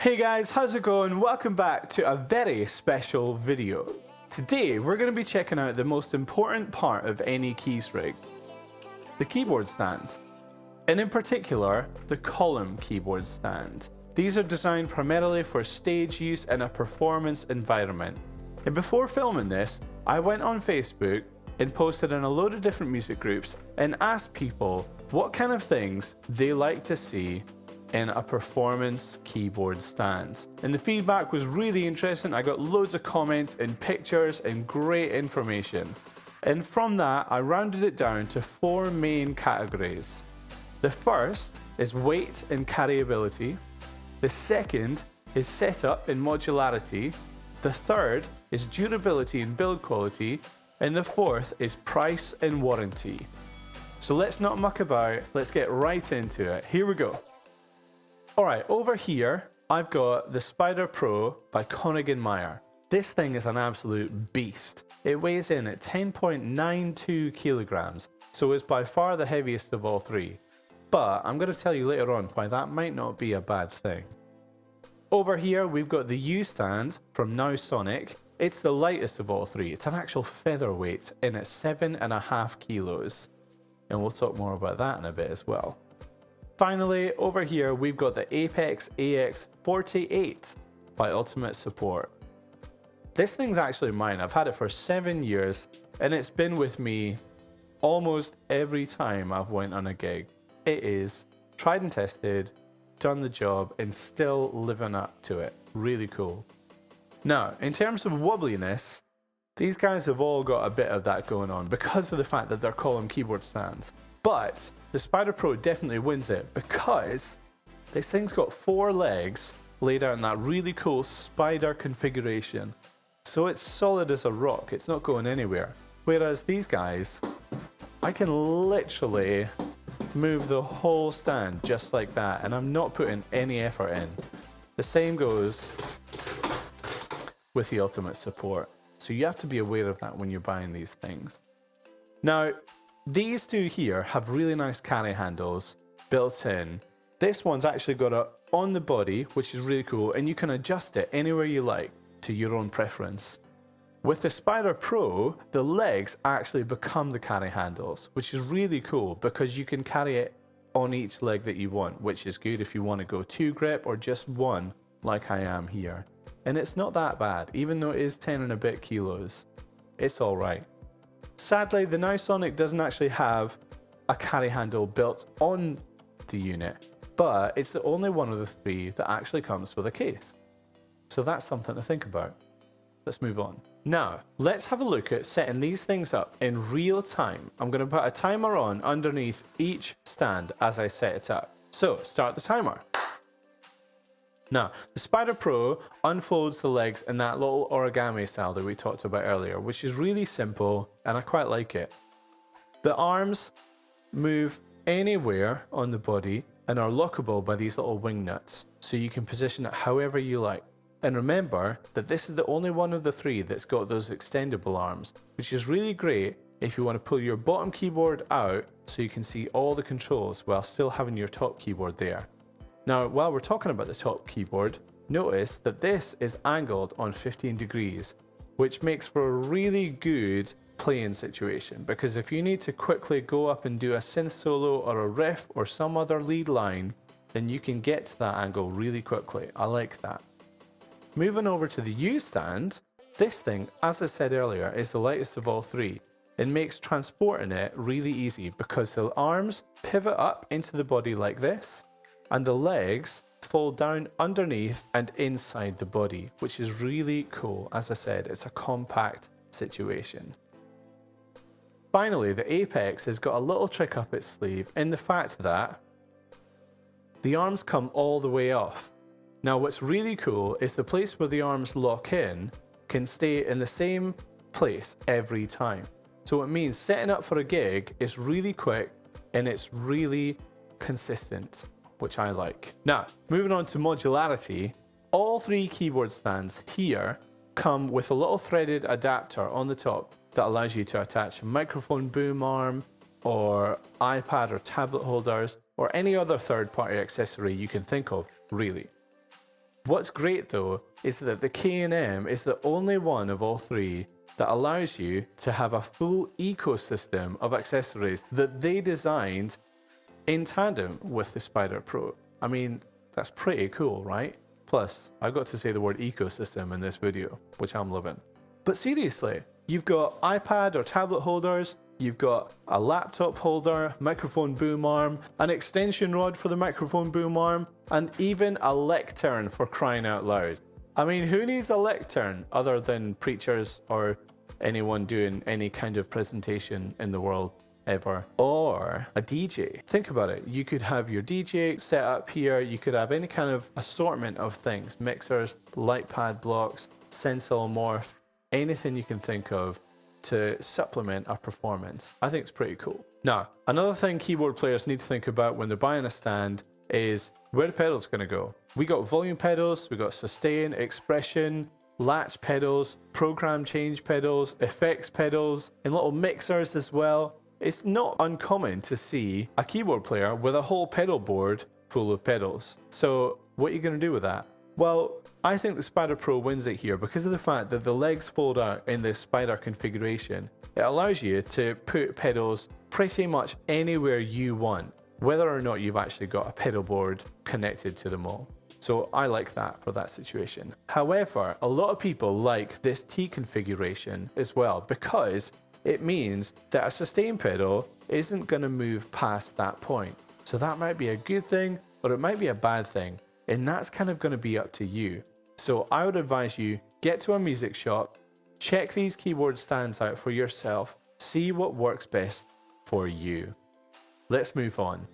Hey guys, how's it going? Welcome back to a very special video. Today we're going to be checking out the most important part of any keys rig, the keyboard stand. And in particular, the column keyboard stand. These are designed primarily for stage use in a performance environment. And before filming this, I went on Facebook and posted in a load of different music groups and asked people what kind of things they like to see in a performance keyboard stand. And the feedback was really interesting. I got loads of comments and pictures and great information. And from that, I rounded it down to 4 main categories. The first is weight and carryability. The second is setup and modularity. The third is durability and build quality. And the fourth is price and warranty. So let's not muck about, let's get right into it. Here we go. Alright, over here, I've got the Spider Pro by Konig & Meyer. This thing is an absolute beast. It weighs in at 10.92 kilograms, so it's by far the heaviest of all three. But I'm going to tell you later on why that might not be a bad thing. Over here, we've got the U-stand from Sonic. It's the lightest of all three. It's an actual featherweight, and it's 7.5 kilos. And we'll talk more about that in a bit as well. Finally, over here, we've got the Apex AX48 by Ultimate Support. This thing's actually mine. I've had it for 7 years, and it's been with me almost every time I've went on a gig. It is tried and tested, done the job, and still living up to it. Really cool. Now, in terms of wobbliness, these guys have all got a bit of that going on because of the fact that they're column keyboard stands. But the Spider Pro definitely wins it because this thing's got 4 legs laid out in that really cool spider configuration. So it's solid as a rock, it's not going anywhere. Whereas these guys, I can literally move the whole stand just like that, and I'm not putting any effort in. The same goes with the Ultimate Support. So you have to be aware of that when you're buying these things. Now, these two here have really nice carry handles built in. This one's actually got it on the body, which is really cool, and you can adjust it anywhere you like to your own preference. With the Spider Pro, the legs actually become the carry handles, which is really cool because you can carry it on each leg that you want, which is good if you want to go 2 grip or just 1, like I am here. And it's not that bad, even though it is 10 and a bit kilos. It's alright. Sadly, the Sonic doesn't actually have a carry handle built on the unit, but it's the only one of the 3 that actually comes with a case. So that's something to think about. Let's move on. Now, let's have a look at setting these things up in real time. I'm going to put a timer on underneath each stand as I set it up. So, start the timer. Now, the Spider Pro unfolds the legs in that little origami style that we talked about earlier, which is really simple and I quite like it. The arms move anywhere on the body and are lockable by these little wing nuts, so you can position it however you like. And remember that this is the only one of the 3 that's got those extendable arms, which is really great if you want to pull your bottom keyboard out so you can see all the controls while still having your top keyboard there. Now, while we're talking about the top keyboard, notice that this is angled on 15 degrees, which makes for a really good playing situation, because if you need to quickly go up and do a synth solo or a riff or some other lead line, then you can get to that angle really quickly. I like that. Moving over to the U-stand, this thing, as I said earlier, is the lightest of all 3. It makes transporting it really easy because the arms pivot up into the body like this, and the legs fold down underneath and inside the body, which is really cool. As I said, it's a compact situation. Finally, the Apex has got a little trick up its sleeve in the fact that the arms come all the way off. Now, what's really cool is the place where the arms lock in can stay in the same place every time. So it means setting up for a gig is really quick and it's really consistent, which I like. Now, moving on to modularity, all 3 keyboard stands here come with a little threaded adapter on the top that allows you to attach a microphone boom arm or iPad or tablet holders or any other third-party accessory you can think of, really. What's great though is that the K&M is the only one of all three that allows you to have a full ecosystem of accessories that they designed in tandem with the Spyder Pro. I mean, that's pretty cool, right? Plus, I got to say the word ecosystem in this video, which I'm loving. But seriously, you've got iPad or tablet holders, you've got a laptop holder, microphone boom arm, an extension rod for the microphone boom arm, and even a lectern, for crying out loud. I mean, who needs a lectern other than preachers or anyone doing any kind of presentation in the world ever? Or a DJ. Think about it. You could have your DJ set up here. You could have any kind of assortment of things, mixers, light pad blocks, Sensor Morph, anything you can think of to supplement a performance. I think it's pretty cool. Now, another thing keyboard players need to think about when they're buying a stand is where the pedals going to go. We got volume pedals, we got sustain, expression, latch pedals, program change pedals, effects pedals, and little mixers as well. It's not uncommon to see a keyboard player with a whole pedal board full of pedals. So what are you going to do with that? Well, I think the Spyder Pro wins it here because of the fact that the legs fold out in this Spyder configuration. It allows you to put pedals pretty much anywhere you want, whether or not you've actually got a pedal board connected to them all. So I like that for that situation. However, a lot of people like this T configuration as well because it means that a sustain pedal isn't going to move past that point. So that might be a good thing or it might be a bad thing, and that's kind of going to be up to you. So I would advise you get to a music shop, check these keyboard stands out for yourself, see what works best for you. Let's move on.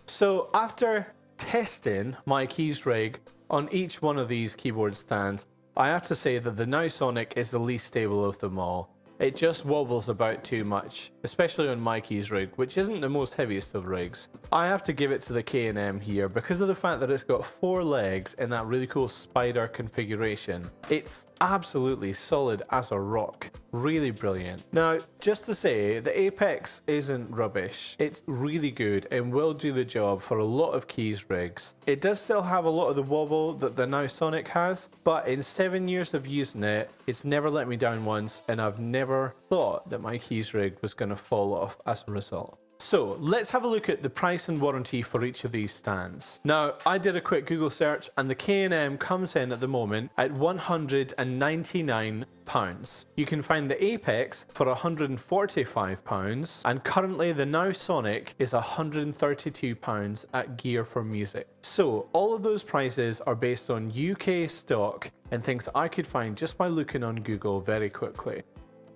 So after testing my keys rig on each one of these keyboard stands, I have to say that the Nowsonic is the least stable of them all. It just wobbles about too much, especially on my keys rig, which isn't the most heaviest of rigs. I have to give it to the K&M here because of the fact that it's got 4 legs in that really cool Spyder configuration. It's absolutely solid as a rock. Really brilliant. Now, just to say, the Apex isn't rubbish. It's really good and will do the job for a lot of keys rigs. It does still have a lot of the wobble that the Nowsonic has, but in 7 years of using it, it's never let me down once, and I've never thought that my keys rig was going to fall off as a result. So let's have a look at the price and warranty for each of these stands. Now, I did a quick Google search and the K&M comes in at the moment at £199. You can find the Apex for £145 and currently the Nowsonic is £132 at Gear for Music. So all of those prices are based on UK stock and things I could find just by looking on Google very quickly.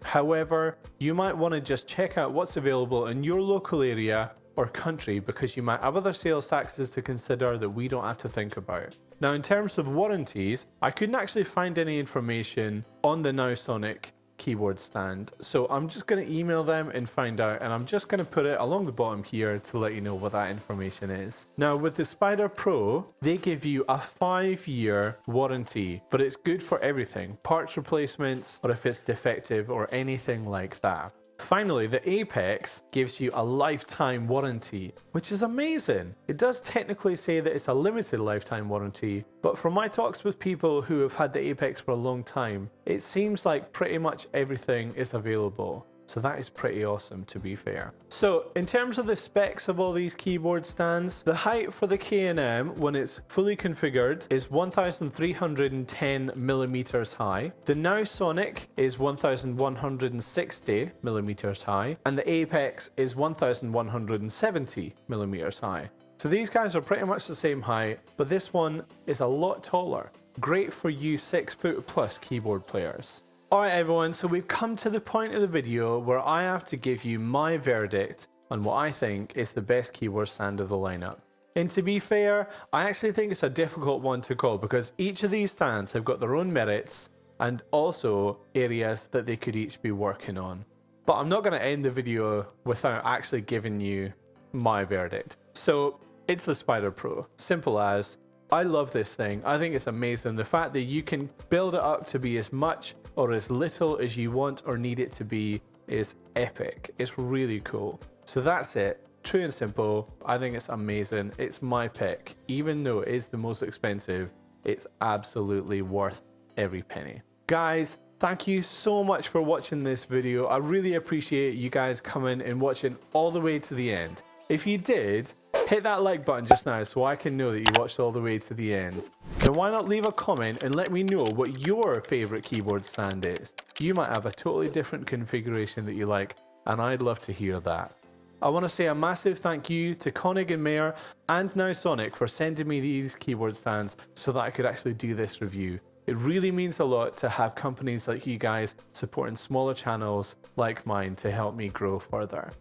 However, you might want to just check out what's available in your local area or country because you might have other sales taxes to consider that we don't have to think about. Now, in terms of warranties, I couldn't actually find any information on the Nowsonic keyboard stand, so I'm just going to email them and find out, and I'm just going to put it along the bottom here to let you know what that information is. Now, with the Spyder Pro, they give you a 5-year warranty, but it's good for everything, parts replacements, or if it's defective or anything like that. Finally, the Apex gives you a lifetime warranty, which is amazing. It does technically say that it's a limited lifetime warranty, but from my talks with people who have had the Apex for a long time, it seems like pretty much everything is available. So that is pretty awesome, to be fair. So in terms of the specs of all these keyboard stands, the height for the K&M when it's fully configured is 1,310 millimeters high. The Nowsonic is 1,160 millimeters high, and the Apex is 1,170 millimeters high. So these guys are pretty much the same height, but this one is a lot taller. Great for you 6-foot+ keyboard players. Alright everyone, so we've come to the point of the video where I have to give you my verdict on what I think is the best keyboard stand of the lineup. And to be fair, I actually think it's a difficult one to call because each of these stands have got their own merits and also areas that they could each be working on. But I'm not going to end the video without actually giving you my verdict. So it's the Spyder Pro. Simple as. I love this thing. I think it's amazing. The fact that you can build it up to be as much or as little as you want or need it to be is epic. It's really cool. So that's it. True and simple. I think it's amazing. It's my pick. Even though it is the most expensive, it's absolutely worth every penny. Guys, thank you so much for watching this video. I really appreciate you guys coming and watching all the way to the end. If you did, hit that like button just now so I can know that you watched all the way to the end. Then why not leave a comment and let me know what your favorite keyboard stand is. You might have a totally different configuration that you like, and I'd love to hear that. I want to say a massive thank you to Koenig and Mayer and now Sonic for sending me these keyboard stands so that I could actually do this review. It really means a lot to have companies like you guys supporting smaller channels like mine to help me grow further.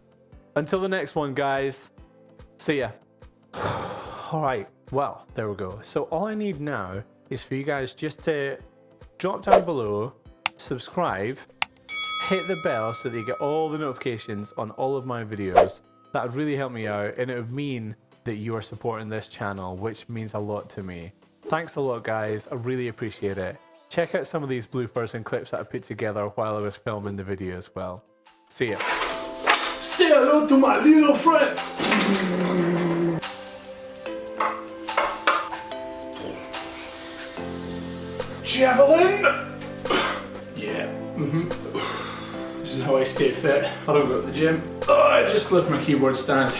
Until the next one, guys, see ya. Alright, well, there we go. So all I need now is for you guys just to drop down below, subscribe, hit the bell so that you get all the notifications on all of my videos. That would really help me out, and it would mean that you are supporting this channel, which means a lot to me. Thanks a lot, guys. I really appreciate it. Check out some of these bloopers and clips that I put together while I was filming the video as well. See ya. Say hello to my little friend. Javelin. Yeah. This is how I stay fit. I don't go to the gym. I just lift my keyboard stand.